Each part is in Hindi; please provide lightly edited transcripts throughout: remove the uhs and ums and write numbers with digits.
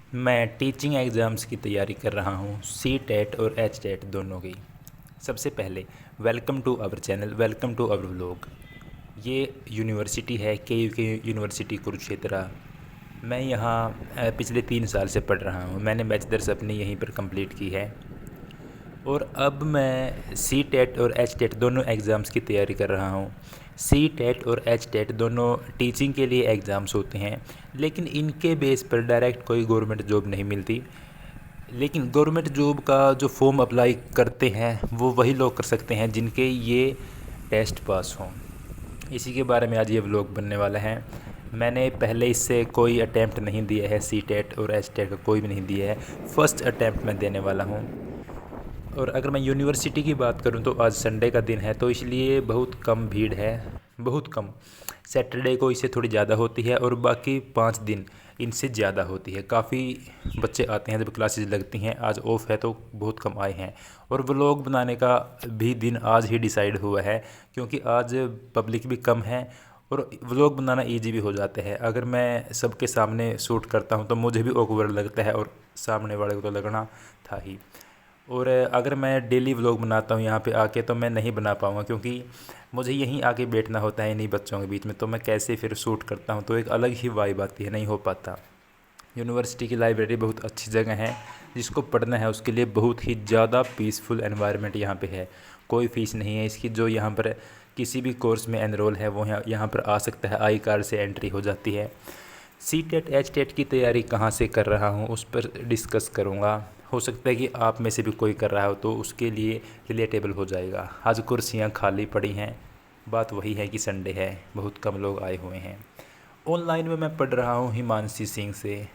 मैं टीचिंग एग्ज़ाम्स की तैयारी कर रहा हूँ, सी टेट और एच टेट दोनों की। सबसे पहले welcome to our channel, welcome to our vlog. ये यूनिवर्सिटी है के यू के यूनिवर्सिटी कुरुक्षेत्र। मैं यहाँ पिछले 3 साल से पढ़ रहा हूँ। मैंने बैचलर्स अपनी यहीं पर कंप्लीट की है और अब मैं सी टेट और एच टेट दोनों एग्ज़ाम्स की तैयारी कर रहा हूँ। सी टेट और एच टेट दोनों टीचिंग के लिए एग्ज़ाम्स होते हैं, लेकिन इनके बेस पर डायरेक्ट कोई गवर्नमेंट जॉब नहीं मिलती। लेकिन गवर्नमेंट जॉब का जो फॉर्म अप्लाई करते हैं वो वही लोग कर सकते हैं जिनके ये टेस्ट पास हों। इसी के बारे में आज ये व्लॉग बनने वाला है। मैंने पहले इससे कोई अटैम्प्ट नहीं दिया है, सी टेट और एच टेट का कोई भी नहीं दिया है। फ़र्स्ट अटैम्प्ट मैं देने वाला हूँ। और अगर मैं यूनिवर्सिटी की बात करूं तो आज संडे का दिन है, तो इसलिए बहुत कम भीड़ है, बहुत कम। सैटरडे को इससे थोड़ी ज़्यादा होती है और बाकी 5 दिन इनसे ज़्यादा होती है। काफ़ी बच्चे आते हैं जब क्लासेस लगती हैं। आज ऑफ है तो बहुत कम आए हैं। और व्लॉग बनाने का भी दिन आज ही डिसाइड हुआ है, क्योंकि आज पब्लिक भी कम है और व्लॉग बनाना ईजी भी हो जाता है। अगर मैं सबके सामने शूट करता हूँ तो मुझे भी ऑकवर्ड लगता है और सामने वाले को तो लगना था ही। और अगर मैं डेली व्लॉग बनाता हूँ यहाँ पे आके तो मैं नहीं बना पाऊँगा, क्योंकि मुझे यहीं आके बैठना होता है इन्हीं बच्चों के बीच में। तो मैं कैसे फिर शूट करता हूँ, तो एक अलग ही वाइब आती है, नहीं हो पाता। यूनिवर्सिटी की लाइब्रेरी बहुत अच्छी जगह है। जिसको पढ़ना है उसके लिए बहुत ही ज़्यादा पीसफुल एनवायरनमेंट यहाँ पे है। कोई फ़ीस नहीं है इसकी। जो यहाँ पर किसी भी कोर्स में एनरोल है वो यहाँ पर आ सकता है, आई कार्ड से एंट्री हो जाती है। सी टेट एच टेट की तैयारी कहाँ से कर रहा हूँ उस पर डिस्कस करूँगा। हो सकता है कि आप में से भी कोई कर रहा हो तो उसके लिए रिलेटेबल हो जाएगा। आज कुर्सियाँ खाली पड़ी हैं, बात वही है कि संडे है, बहुत कम लोग आए हुए हैं। ऑनलाइन में मैं पढ़ रहा हूँ हिमांशी सिंह से,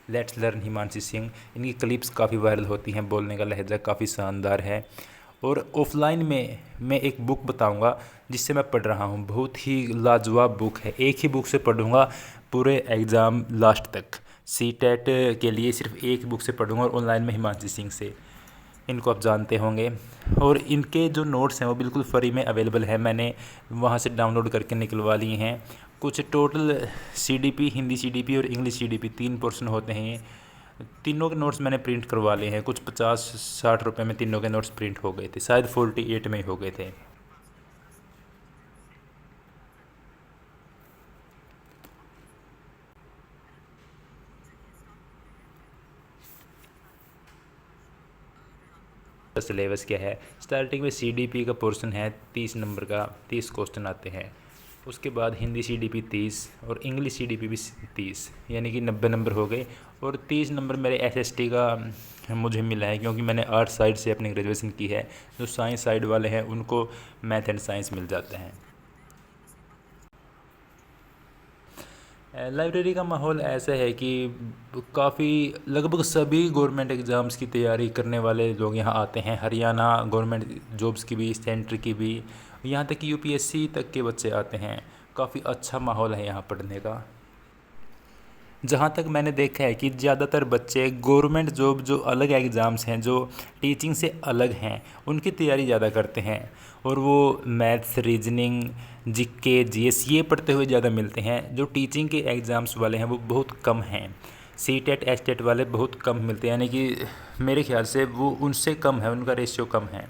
लेट्स लर्न हिमांशी सिंह। इनकी क्लिप्स काफ़ी वायरल होती हैं, बोलने का लहजा काफ़ी शानदार है। और ऑफलाइन में मैं एक बुक बताऊंगा जिससे मैं पढ़ रहा हूँ, बहुत ही लाजवाब बुक है। एक ही बुक से पढ़ूंगा पूरे एग्ज़ाम लास्ट तक। सी टेट के लिए सिर्फ एक बुक से पढ़ूंगा और ऑनलाइन में हिमांशी सिंह से। इनको आप जानते होंगे। और इनके जो नोट्स हैं वो बिल्कुल फ्री में अवेलेबल है, मैंने वहाँ से डाउनलोड करके निकलवा लिए हैं। कुछ टोटल सीडीपी, हिंदी सीडीपी और इंग्लिश सीडीपी 3 पोर्शन होते हैं ये। तीनों के नोट्स मैंने प्रिंट करवा लिए हैं। कुछ 50-60 रुपये में तीनों के नोट्स प्रिंट हो गए थे, शायद 48 में ही हो गए थे। सिलेबस क्या है? स्टार्टिंग में सीडीपी का पोर्शन है 30 नंबर का, 30 क्वेश्चन आते हैं। उसके बाद हिंदी सीडीपी 30 और इंग्लिश सीडीपी भी 30, यानी कि 90 नंबर हो गए। और 30 नंबर मेरे एसएसटी का मुझे मिला है, क्योंकि मैंने आर्ट साइड से अपनी ग्रेजुएशन की है। जो साइंस साइड वाले हैं उनको मैथ एंड साइंस मिल जाते हैं। लाइब्रेरी का माहौल ऐसा है कि काफ़ी लगभग सभी गवर्नमेंट एग्ज़ाम्स की तैयारी करने वाले लोग यहाँ आते हैं। हरियाणा गवर्नमेंट जॉब्स की भी, सेंटर की भी, यहाँ तक कि यूपीएससी तक के बच्चे आते हैं। काफ़ी अच्छा माहौल है यहाँ पढ़ने का। जहाँ तक मैंने देखा है कि ज़्यादातर बच्चे गवर्नमेंट जॉब, जो अलग एग्ज़ाम्स हैं जो टीचिंग से अलग हैं, उनकी तैयारी ज़्यादा करते हैं। और वो मैथ्स, रीजनिंग, जीके, जीएस ये पढ़ते हुए ज़्यादा मिलते हैं। जो टीचिंग के एग्ज़ाम्स वाले हैं वो बहुत कम हैं। सी टेट एच टेट वाले बहुत कम मिलते हैं, यानी कि मेरे ख्याल से वो उनसे कम है, उनका रेशियो कम है।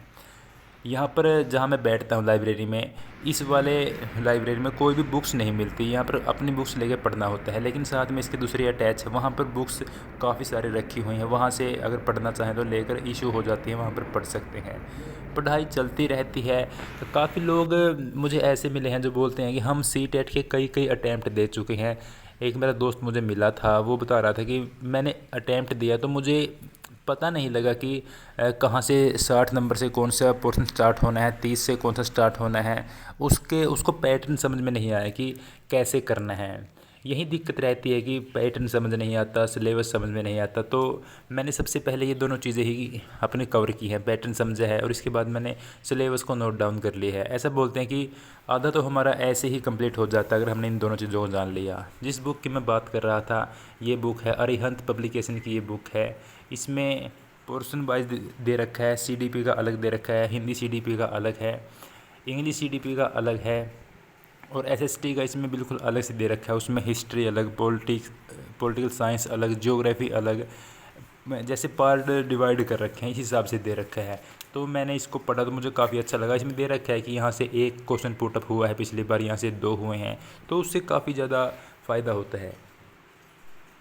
यहाँ पर जहाँ मैं बैठता हूँ लाइब्रेरी में, इस वाले लाइब्रेरी में कोई भी बुक्स नहीं मिलती। यहाँ पर अपनी बुक्स लेके पढ़ना होता है, लेकिन साथ में इसके दूसरी अटैच है, वहाँ पर बुक्स काफ़ी सारी रखी हुई हैं। वहाँ से अगर पढ़ना चाहें तो लेकर इशू हो जाती है, वहाँ पर पढ़ सकते हैं। पढ़ाई चलती रहती है। तो काफ़ी लोग मुझे ऐसे मिले हैं जो बोलते हैं कि हम सी टेट के कई कई अटैम्प्ट दे चुके हैं। एक मेरा दोस्त मुझे मिला था, वो बता रहा था कि मैंने अटैम्प्ट दिया तो मुझे पता नहीं लगा कि कहाँ से 60 नंबर से कौन सा पोर्शन स्टार्ट होना है, 30 से कौन सा स्टार्ट होना है। उसको पैटर्न समझ में नहीं आया कि कैसे करना है। यही दिक्कत रहती है कि पैटर्न समझ नहीं आता, सिलेबस समझ में नहीं आता। तो मैंने सबसे पहले ये दोनों चीज़ें ही अपने कवर की हैं, पैटर्न समझा है और इसके बाद मैंने सिलेबस को नोट डाउन कर लिया है। ऐसा बोलते हैं कि आधा तो हमारा ऐसे ही कंप्लीट हो जाता है अगर हमने इन दोनों चीज़ों को जान लिया। जिस बुक की मैं बात कर रहा था, ये बुक है अरिहंत पब्लिकेशन की, ये बुक है। इसमें पोर्शन वाइज दे रखा है, सीडीपी का अलग दे रखा है, हिंदी सीडीपी का अलग है, इंग्लिश सीडीपी का अलग है। और एसएसटी का इसमें बिल्कुल अलग से दे रखा है, उसमें हिस्ट्री अलग, पॉलिटिकल साइंस अलग, ज्योग्राफी अलग, जैसे पार्ट डिवाइड कर रखे हैं इस हिसाब से दे रखा है। तो मैंने इसको पढ़ा तो मुझे काफ़ी अच्छा लगा। इसमें दे रखा है कि यहाँ से एक क्वेश्चन पुटअप हुआ है, पिछली बार यहाँ से 2 हुए हैं, तो उससे काफ़ी ज़्यादा फ़ायदा होता है।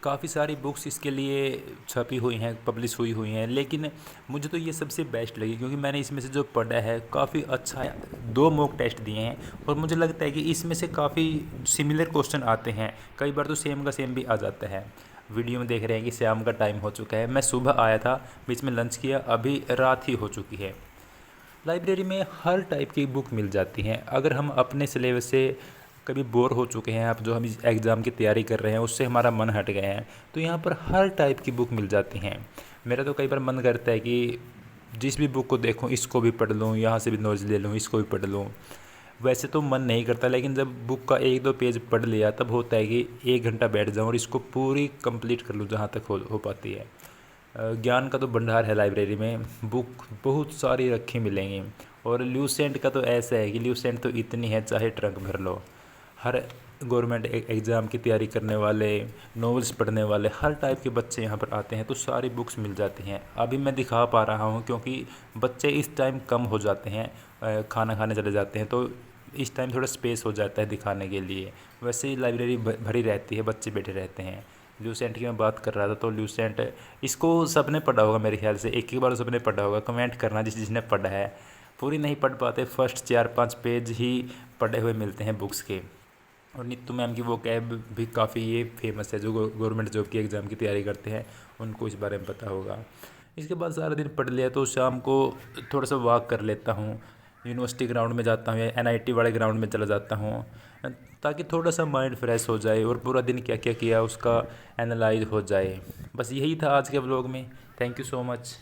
काफ़ी सारी बुक्स इसके लिए छपी हुई हैं, पब्लिश हुई हुई हैं, लेकिन मुझे तो ये सबसे बेस्ट लगी क्योंकि मैंने इसमें से जो पढ़ा है काफ़ी अच्छा है। 2 मॉक टेस्ट दिए हैं और मुझे लगता है कि इसमें से काफ़ी सिमिलर क्वेश्चन आते हैं, कई बार तो सेम का सेम भी आ जाता है। वीडियो में देख रहे हैं कि शाम का टाइम हो चुका है, मैं सुबह आया था, बीच में लंच किया, अभी रात ही हो चुकी है। लाइब्रेरी में हर टाइप की बुक मिल जाती हैं। अगर हम अपने सिलेबस से कभी बोर हो चुके हैं, अब जो हम इस एग्ज़ाम की तैयारी कर रहे हैं उससे हमारा मन हट गया है, तो यहाँ पर हर टाइप की बुक मिल जाती हैं। मेरा तो कई बार मन करता है कि जिस भी बुक को देखूँ इसको भी पढ़ लूँ, यहाँ से भी नॉलेज ले लूँ, इसको भी पढ़ लूँ। वैसे तो मन नहीं करता, लेकिन जब बुक का 1-2 पेज पढ़ लिया तब होता है कि 1 घंटा बैठ जाऊँ और इसको पूरी कंप्लीट कर लूँ जहाँ तक हो पाती है। ज्ञान का तो भंडार है लाइब्रेरी में, बुक बहुत सारी रखी मिलेंगी। और ल्यूसेंट का तो ऐसा है कि ल्यूसेंट तो इतनी है चाहे ट्रक भर लो। हर गवर्नमेंट एग्ज़ाम की तैयारी करने वाले, नॉवेल्स पढ़ने वाले, हर टाइप के बच्चे यहाँ पर आते हैं, तो सारी बुक्स मिल जाती हैं। अभी मैं दिखा पा रहा हूँ क्योंकि बच्चे इस टाइम कम हो जाते हैं, खाना खाने चले जाते हैं, तो इस टाइम थोड़ा स्पेस हो जाता है दिखाने के लिए। वैसे ही लाइब्रेरी भरी रहती है, बच्चे बैठे रहते हैं। ल्यूसेंट की मैं बात कर रहा था, तो ल्यूसेंट इसको सबने पढ़ा होगा मेरे ख्याल से, एक ही बार सबने पढ़ा होगा। कमेंट करना जिसने पढ़ा है। पूरी नहीं पढ़ पाते, फर्स्ट 4-5 पेज ही पढ़े हुए मिलते हैं बुक्स के। और नीतू मैम की वो कैब भी काफ़ी ये फेमस है, जो गवर्नमेंट जॉब की एग्ज़ाम की तैयारी करते हैं उनको इस बारे में पता होगा। इसके बाद सारा दिन पढ़ लिया तो शाम को थोड़ा सा वॉक कर लेता हूँ, यूनिवर्सिटी ग्राउंड में जाता हूँ या एनआईटी वाले ग्राउंड में चला जाता हूँ, ताकि थोड़ा सा माइंड फ्रेश हो जाए और पूरा दिन क्या क्या किया उसका एनालाइज हो जाए। बस यही था आज के व्लॉग में। Thank you so much.